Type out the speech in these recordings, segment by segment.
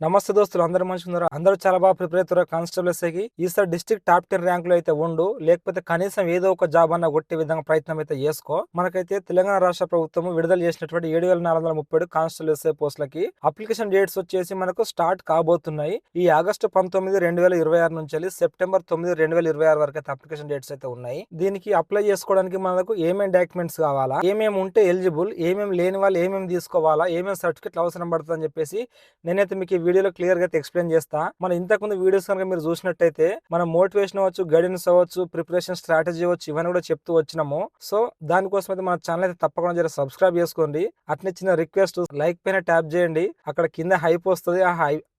నమస్తే దోస్తులు, అందరూ మంచిగున్నారా? అందరూ చాలా బాగా ప్రిపేర్ అవుతారు కానిస్టేబుల్ ఎస్ఐకి. ఈసారి డిస్ట్రిక్ట్ టాప్ 10 ర్యాంకులు అయితే ఉండు, లేకపోతే కనీసం ఏదో ఒక జాబ్ అన్న కొట్టే విధంగా ప్రయత్నం అయితే చేసుకో. మనకైతే తెలంగాణ రాష్ట్ర ప్రభుత్వం విడుదల చేసినటువంటి 7,437 కానిస్టేబుల్ ఎస్ఐ పోస్టులకి అప్లికేషన్ డేట్స్ వచ్చేసి మనకు స్టార్ట్ కాబోతున్నాయి. ఈ ఆగస్టు 19, 2026 నుంచి సెప్టెంబర్ 9, 2026 వరకు అయితే అప్లికేషన్ డేట్స్ అయితే ఉన్నాయి. దీనికి అప్లై చేసుకోవడానికి మనకు ఏమేమి డాక్యుమెంట్స్ కావాలా, ఏమేమి ఉంటే ఎలిజిబుల్, ఏమేమి లేని వాళ్ళు ఏమేమి తీసుకోవాలా, ఏమేమి సర్టిఫికెట్లు అవసరం పడుతుంది అని చెప్పేసి నేనైతే మీకు వీడియోలో క్లియర్ గా అయితే ఎక్స్ప్లెయిన్ చేస్తా. మన ఇంతకుముందు వీడియోస్ కనుక మీరు చూసినట్టయితే మన మోటివేషన్ అవ్వచ్చు, గైడెన్స్ అవ్వచ్చు, ప్రిపరేషన్ స్ట్రాటజీ అవ్వచ్చు, ఇవన్నీ కూడా చెప్తూ వచ్చినాము. సో దానికోసం అయితే మన ఛానల్ అయితే తప్పకుండా సబ్స్క్రైబ్ చేసుకోండి. అట్నే చిన్న రిక్వెస్ట్, లైక్ పైన ట్యాప్ చేయండి. అక్కడ కింద హైప్ వస్తుంది,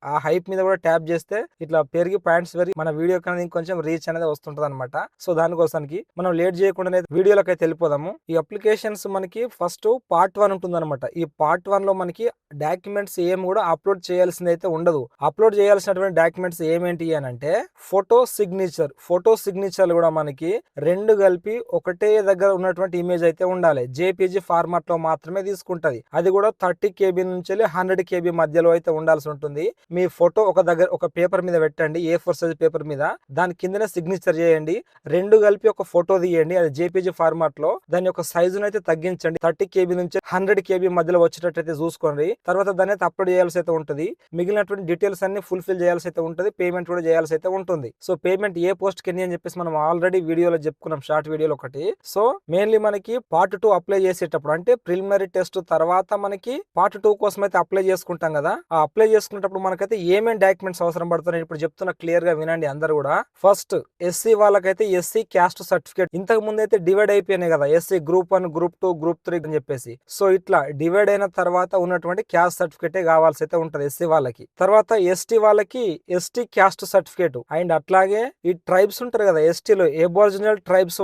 ఆ హైప్ మీద కూడా ట్యాప్ చేస్తే ఇట్లా పెరిగి పాయింట్స్ పెరిగి మన వీడియో అనేది ఇంకొంచెం రీచ్ అనేది వస్తుంటది అనమాట. సో దానికోసానికి మనం లేట్ చేయకుండా వీడియోలోకి అయితే వెళ్ళిపోదాము. ఈ అప్లికేషన్స్ మనకి ఫస్ట్ పార్ట్ 1 ఉంటుంది అనమాట. ఈ పార్ట్ 1 లో మనకి డాక్యుమెంట్స్ ఏం కూడా అప్లోడ్ చేయాల్సింది అయితే ఉండదు. అప్లోడ్ చేయాల్సినటువంటి డాక్యుమెంట్స్ ఏమేంటి అని అంటే ఫోటో సిగ్నేచర్ కూడా మనకి రెండు కలిపి ఒకటే దగ్గర ఉన్నటువంటి ఇమేజ్ అయితే ఉండాలి. జేపీజీ ఫార్మాట్ లో మాత్రమే తీసుకుంటది. అది కూడా 30 KB నుంచి 100 KB మధ్యలో అయితే ఉండాల్సి ఉంటుంది. మీ ఫోటో ఒక పేపర్ మీద పెట్టండి, A4 సైజ్ పేపర్ మీద. దాని కిందనే సిగ్నేచర్ చేయండి. రెండు కలిపి ఒక ఫోటో తీయండి, అది జేపీజీ ఫార్మాట్ లో. దాని యొక్క సైజును అయితే తగ్గించండి, 30 KB నుంచి 100 KB మధ్యలో వచ్చేటట్టు అయితే చూసుకోండి. తర్వాత దాన్ని అయితే అప్లోడ్ చేయాల్సి అయితే ఉంటుంది. మిగిలినటువంటి డీటెయిల్స్ అన్ని ఫుల్ఫిల్ చేయాల్సి అయితే ఉంటుంది. పేమెంట్ కూడా చేయాల్సి అయితే ఉంటుంది. సో పేమెంట్ ఏ పోస్ట్ కి అని చెప్పేసి మనం ఆల్రెడీ వీడియోలో చెప్పుకున్నాం, షార్ట్ వీడియోలో ఒకటి. సో మెయిన్లీ మనకి పార్ట్ 2 అప్లై చేసేటప్పుడు, అంటే ప్రిలిమినరీ టెస్ట్ తర్వాత మనకి పార్ట్ 2 కోసం అయితే అప్లై చేసుకుంటాం కదా. ఆ అప్లై చేసుకునేటప్పుడు మనకైతే ఏమేమి డాక్యుమెంట్స్ అవసరం పడుతున్నాయి ఇప్పుడు చెప్తున్నా, క్లియర్ గా వినండి అందరు కూడా. ఫస్ట్ ఎస్సీ వాళ్ళకైతే ఎస్సీ క్యాస్ట్ సర్టిఫికేట్. ఇంతకు ముందు అయితే డివైడ్ అయిపోయినాయి కదా, ఎస్సీ గ్రూప్ 1, గ్రూప్ 2, గ్రూప్ 3 అని చెప్పేసి. సో ఇట్లా డివైడ్ అయిన తర్వాత ఉన్నటువంటి క్యాస్ట్ సర్టిఫికేటే కావాల్సి అయితే ఉంటది ఎస్సీ వాళ్ళకి. తర్వాత ఎస్టీ వాళ్ళకి ఎస్టీ క్యాస్ట్ సర్టిఫికేట్. అండ్ అట్లాగే ఈ ట్రైబ్స్ ఉంటారు కదా ఎస్టీలో, అబోరిజినల్ ట్రైబ్స్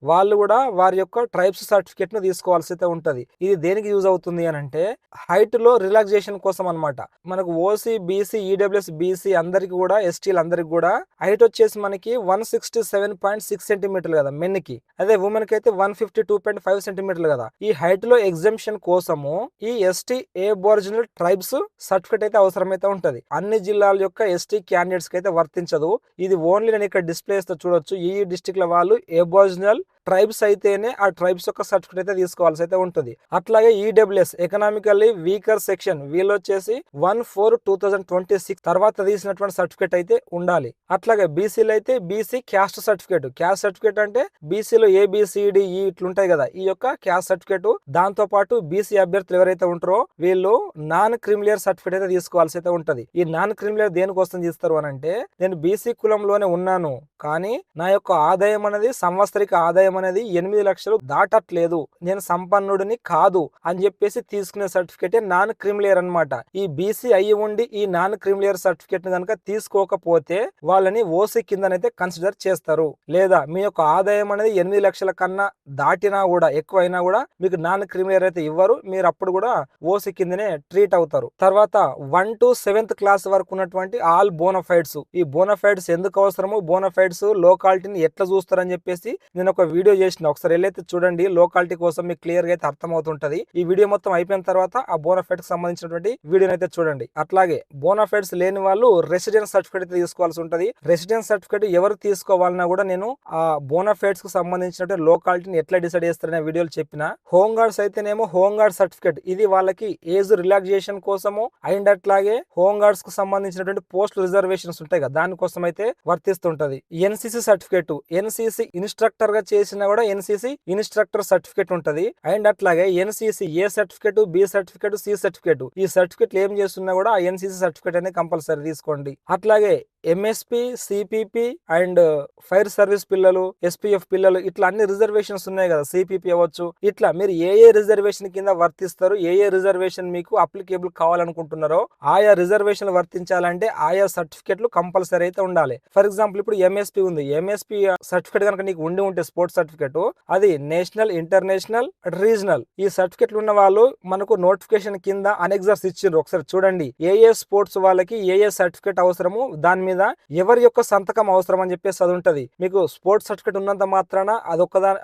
వాళ్ళు కూడా వారి యొక్క ట్రైబ్స్ సర్టిఫికేట్ ను తీసుకోవాల్సి అయితే ఉంటది. ఇది దేనికి యూజ్ అవుతుంది అని అంటే హైట్ లో రిలాక్సేషన్ కోసం అనమాట. మనకు ఓసీ, బీసీ, ఈడబ్ల్యూఎస్, బీసీ అందరికి కూడా, ఎస్టీలు అందరికి కూడా హైట్ వచ్చేసి మనకి 167.6 సెంటీమీటర్లు కదా మెన్ కి. అదే ఉమెన్ కి అయితే 152.5 సెంటీమీటర్లు కదా. ఈ హైట్ లో ఎగ్జంప్షన్ కోసము ఈ ఎస్టీ అబోరిజినల్ ట్రైబ్స్ సర్టిఫికేట్ అయితే అవసరమైతే ఉంటది. అన్ని జిల్లాల యొక్క ఎస్టీ క్యాండిడేట్స్ కి అయితే వర్తించదు. ఇది ఓన్లీ నేను ఇక్కడ డిస్ప్లే చేస్తే చూడొచ్చు. ఈ డిస్ట్రిక్ట్ లో వాళ్ళు అబోరిజినల్ ట్రైబ్స్ అయితేనే ఆ ట్రైబ్స్ యొక్క సర్టిఫికేట్ అయితే తీసుకోవాల్సి అయితే ఉంటుంది. అట్లాగే ఈడబ్ల్యూఎస్, ఎకనామికల్లీ వీకర్ సెక్షన్, వీళ్ళు వచ్చేసి 1/4/2026 తర్వాత తీసినటువంటి సర్టిఫికేట్ అయితే ఉండాలి. అట్లాగే బీసీలో అయితే BC caste certificate. Caste certificate అంటే బీసీలో ABCD ఇట్లుంటాయి కదా, ఈ యొక్క క్యాస్ట్ సర్టిఫికేట్. దాంతో పాటు బీసీ అభ్యర్థులు ఎవరైతే ఉంటారో వీళ్ళు నాన్ క్రిమిలియర్ సర్టిఫికేట్ అయితే తీసుకోవాల్సి అయితే ఉంటది. ఈ నాన్ క్రిమిలియర్ దేనికోసం తీస్తారు అని అంటే, నేను బీసీ కులంలోనే ఉన్నాను కానీ నా యొక్క ఆదాయం అనేది, సంవత్సరిక ఆదాయం అనేది 8 లక్షలు దాటట్లేదు, నేను సంపన్నుడిని కాదు అని చెప్పేసి తీసుకునే సర్టిఫికేట్ నాన్ క్రిమిలియర్ అన్నమాట. ఈ బీసీ అయ్యి ఉండి ఈ నాన్ క్రిమిలియర్ సర్టిఫికేట్ ని కనుక తీసుకోకపోతే వాళ్ళని ఓసీ కిందనైతే కన్సిడర్ చేస్తారు. లేదా మీ యొక్క ఆదాయం అనేది 8 లక్షల కన్నా దాటినా కూడా, ఎక్కువైనా కూడా మీకు నాన్ క్రిమిలియర్ అయితే ఇవ్వరు. మీరు అప్పుడు కూడా ఓసీ కిందనే ట్రీట్ అవుతారు. తర్వాత 1 to 7th క్లాస్ వరకు ఉన్నటువంటి ఆల్ బోనఫైడ్స్. ఈ బోనఫైడ్స్ ఎందుకు అవసరము, బోనఫైడ్స్ లోకాలిటీని ఎట్లా చూస్తారని చెప్పేసి నేను ఒక వీడియో చేసిన, ఒకసారి వెళ్ళైతే చూడండి. లోకాలిటీ కోసం మీకు క్లియర్ గా అయితే అర్థమవుతుంటది. ఈ వీడియో మొత్తం అయిపోయిన తర్వాత ఆ బోనఫైడ్ కి సంబంధించినటువంటి వీడియోని అయితే చూడండి. అట్లాగే బోనఫైడ్స్ లేని వాళ్ళు రెసిడెన్స్ సర్టిఫికేట్ అయితే తీసుకోవాల్సి ఉంటది. రెసిడెన్స్ సర్టిఫికేట్ ఎవరు తీసుకోవాలన్నా కూడా నేను ఆ బోనఫైడ్స్ కు సంబంధించినటువంటి లోకాలిటీని ఎట్లా డిసైడ్ చేస్తారనే వీడియోలు చెప్పిన. హోమ్ గార్డ్స్ అయితేనేమో హోమ్ గార్డ్ సర్టిఫికేట్, ఇది వాళ్ళకి ఏజ్ రిలాక్సేషన్ కోసము. అండ్ అట్లాగే హోమ్ గార్డ్స్ కు సంబంధించినటువంటి పోస్ట్ రిజర్వేషన్స్ ఉంటాయి కదా, దానికోసం అయితే వర్తిస్తుంటది. ఎన్సీసీ సర్టిఫికేట్, ఎన్సీసీ ఇన్స్ట్రక్టర్ గా చేసినా కూడా ఎన్సీసీ ఇన్స్ట్రక్టర్ సర్టిఫికేట్ ఉంటది. అండ్ అట్లాగే NCC A certificate, B certificate, C certificate, ఈ సర్టిఫికేట్లు ఏం చేస్తున్నా కూడా ఆ ఎన్సీసీ సర్టిఫికేట్ అనేది కంపల్సరీ తీసుకోండి. అట్లాగే MSP, CPP and fire service పిల్లలు, ఎస్పీఎఫ్ పిల్లలు, ఇట్లా అన్ని రిజర్వేషన్స్ ఉన్నాయి కదా, సిపిపి అవ్వచ్చు. ఇట్లా మీరు ఏ రిజర్వేషన్ కింద వర్తిస్తారు, ఏ రిజర్వేషన్ మీకు అప్లికేబుల్ కావాలనుకుంటున్నారో ఆయా రిజర్వేషన్ వర్తించాలంటే ఆయా సర్టిఫికేట్లు కంపల్సరీ అయితే ఉండాలి. ఫర్ ఎగ్జాంపుల్ ఇప్పుడు ఎంఎస్పి ఉంది, ఎంఎస్పి సర్టిఫికేట్ కనుక నీకు ఉంటే స్పోర్ట్స్ సర్టిఫికేట్, అది నేషనల్, ఇంటర్నేషనల్, రీజనల్. ఈ సర్టిఫికేట్లు ఉన్న వాళ్ళు మనకు నోటిఫికేషన్ కింద అనెక్సర్స్ ఇచ్చిండ్రు, ఒకసారి చూడండి. ఏ స్పోర్ట్స్ వాళ్ళకి ఏ సర్టిఫికేట్ అవసరము దాని మీద ఎవరి యొక్క సంతకం అవసరం అని చెప్పేసి అది ఉంటది. మీకు స్పోర్ట్స్ సర్టిఫికేట్ ఉన్నంత మాత్రాన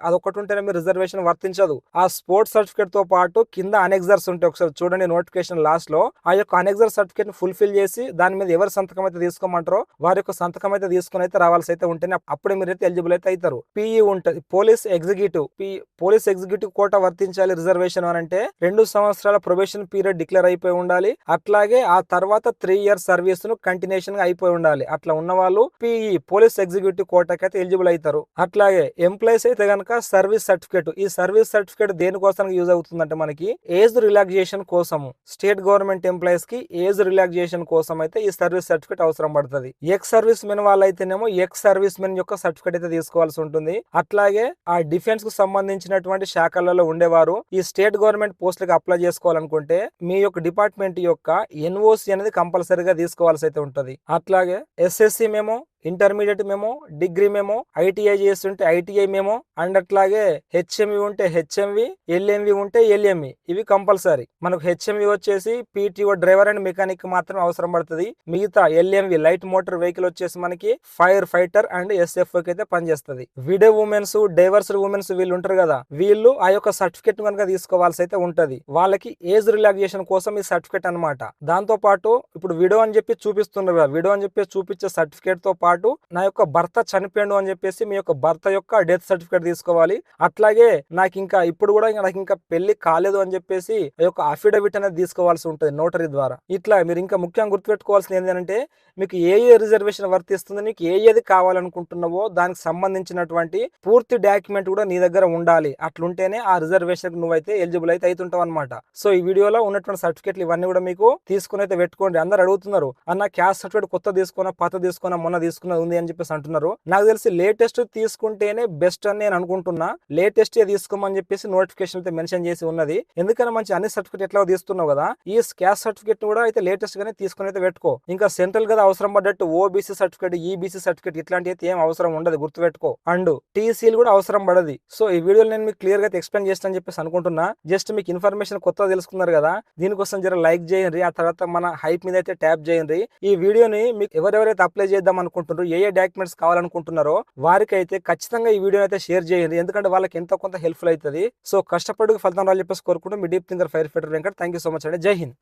అదొకటి ఉంటేనే మీరు రిజర్వేషన్ వర్తించదు. ఆ స్పోర్ట్స్ సర్టిఫికేట్ తో పాటు కింద అనెక్సర్స్ ఉంటాయి. ఒకసారి చూడండి నోటిఫికేషన్ లాస్ట్ లో ఆ యొక్క అనెక్సర్ సర్టిఫికేట్ ని ఫుల్ఫిల్ చేసి దాని మీద ఎవరి సంతకం అయితే తీసుకోమంటారో వారి యొక్క సంతకం అయితే తీసుకుని అయితే రావాల్సి అయితే ఉంటేనే అప్పుడే మీరు అయితే ఎలిజిబుల్ అయితే అవుతారు. పిఈ ఉంటది, పోలీస్ ఎగ్జిక్యూటివ్ కోటా వర్తించాలి రిజర్వేషన్ అని అంటే 2 సంవత్సరాల ప్రొబేషన్ పీరియడ్ డిక్లేర్ అయిపోయి ఉండాలి. అట్లాగే ఆ తర్వాత 3 ఇయర్స్ సర్వీస్ ను కంటిన్యూషన్ గా అయిపోయి ఉండాలి. అట్లా ఉన్న వాళ్ళు పిఈ పోలీస్ ఎగ్జిక్యూటివ్ కోటాకి అయితే ఎలిజిబుల్ అవుతారు. అట్లాగే ఎంప్లాయీస్ అయితే గనక సర్వీస్ సర్టిఫికేట్, ఈ సర్వీస్ సర్టిఫికేట్ దేనికోసం యూజ్ అవుతుందంటే మనకి ఏజ్ రిలాక్సేషన్ కోసము. స్టేట్ గవర్నమెంట్ ఎంప్లాయీస్ కి ఏజ్ రిలాక్సేషన్ కోసం అయితే ఈ సర్వీస్ సర్టిఫికేట్ అవసరం పడుతుంది. ఎక్స్ సర్వీస్ మెన్ వాళ్ళైతేనేమో ఎక్స్ సర్వీస్ మెన్ యొక్క సర్టిఫికేట్ అయితే తీసుకోవాల్సి ఉంటుంది. అట్లాగే ఆ డిఫెన్స్ కు సంబంధించినటువంటి శాఖలలో ఉండేవారు ఈ స్టేట్ గవర్నమెంట్ పోస్టులకు అప్లై చేసుకోవాలనుకుంటే మీ యొక్క డిపార్ట్మెంట్ యొక్క ఎన్ఓసి అనేది కంపల్సరీగా తీసుకోవాల్సి అయితే ఉంటుంది. అట్లాగే ఎస్ఎస్సి మేమో, ఇంటర్మీడియట్ మేమో, డిగ్రీ మేమో, ఐటీఐ చేస్తుంటే ఐటీఐ మేమో, అండ్ అట్లాగే హెచ్ఎంవి ఉంటే హెచ్ఎంవి, ఎల్ఎంవి ఉంటే ఎల్ఎంవి, ఇవి కంపల్సరీ. మనకు హెచ్ఎంవి వచ్చేసి పీటీఓ డ్రైవర్ అండ్ మెకానిక్ మాత్రమే అవసరం పడుతుంది. మిగతా ఎల్ఎంవి లైట్ మోటార్ వెహికల్ వచ్చేసి మనకి ఫైర్ ఫైటర్ అండ్ ఎస్ఎఫ్ అయితే పనిచేస్తుంది. విడో ఉమెన్స్, డైవర్స్డ్ ఉమెన్స్ వీళ్ళు ఉంటారు కదా, వీళ్ళు ఆ యొక్క సర్టిఫికేట్ కనుక తీసుకోవాల్సి అయితే ఉంటది. వాళ్ళకి ఏజ్ రిలాక్సేషన్ కోసం ఈ సర్టిఫికేట్ అనమాట. దాంతో పాటు ఇప్పుడు విడో అని చెప్పి చూపిస్తున్నారు కదా, విడో అని చెప్పి చూపించే సర్టిఫికేట్ తో పాటు నా యొక్క భర్త చనిపోయాడు అని చెప్పేసి మీ యొక్క భర్త యొక్క డెత్ సర్టిఫికేట్ తీసుకోవాలి. అట్లాగే నాకు ఇంకా పెళ్లి కాలేదు అని చెప్పేసి ఆ యొక్క అఫిడవిట్ అనేది తీసుకోవాల్సి ఉంటుంది నోటరీ ద్వారా. ఇట్లా మీరు ఇంకా ముఖ్యంగా గుర్తుపెట్టుకోవాల్సింది ఏంటంటే మీకు ఏ రిజర్వేషన్ వర్తిస్తుంది, నీకు ఏది కావాలనుకుంటున్నావో దానికి సంబంధించినటువంటి పూర్తి డాక్యుమెంట్ కూడా నీ దగ్గర ఉండాలి. అట్లుంటేనే ఆ రిజర్వేషన్ నువ్వైతే ఎలిజిబుల్ అయితే అవుతుంటావు అనమాట. సో ఈ వీడియోలో ఉన్నటువంటి సర్టిఫికేట్లు ఇవన్నీ కూడా మీకు తీసుకుని అయితే పెట్టుకోండి. అందరు అడుగుతున్నారు, అన్న క్యాస్ట్ సర్టిఫికేట్ కొత్త తీసుకున్నా, పాత తీసుకున్నా, మొన్న తీసుకున్నా ఉంది అని చెప్పేసి అంటున్నారు. నాకు తెలిసి లేటెస్ట్ తీసుకుంటేనే బెస్ట్ అని నేను అనుకుంటున్నా. లేటెస్ట్ తీసుకోమని చెప్పేసి నోటిఫికేషన్ అయితే మెన్షన్ చేసి ఉన్నది. ఎందుకన్నా మంచి అన్ని సర్టిఫికేట్ ఎట్లా తీస్తున్నావు కదా, ఈ క్యాస్ట్ సర్టిఫికేట్ కూడా అయితే లేటెస్ట్ గానే తీసుకుని అయితే పెట్టుకో. ఇంకా సెంట్రల్ కదా అవసరం పడ్డట్టు ఓబీసీ సర్టిఫికేట్, ఈబీసీ సర్టిఫికేట్ ఇట్లాంటి అయితే ఏం అవసరం ఉండదు, గుర్తుపెట్టుకో. అండ్ టీసీలు కూడా అవసరం పడది. సో ఈ వీడియోలో నేను మీకు క్లియర్ గా ఎక్స్ప్లెయిన్ చేస్తానని చెప్పేసి అనుకుంటున్నా. జస్ట్ మీకు ఇన్ఫర్మేషన్ కొత్తగా తెలుసుకున్నారు కదా, దీనికోసం జర లైక్ చేయండి. ఆ తర్వాత మన హైప్ మీద అయితే ట్యాప్ చేయండి. ఈ వీడియోని మీకు ఎవరెవరైతే అప్లై చేద్దాం అనుకుంటున్నారు, ఏ డాక్యుమెంట్స్ కావాలనుకుంటున్నారో వారికి అయితే ఖచ్చితంగా ఈ వీడియో అయితే షేర్ చేయండి. ఎందుకంటే వాళ్ళకి ఎంతో కొంత హెల్ప్ఫుల్ అవుతుంది. సో కష్టపడి ఫలితం రాని చెప్పేసి కోరుకుంటూ మీ deep thinker fire fighter Venkat. Thank you so much అండి. జై హింద్.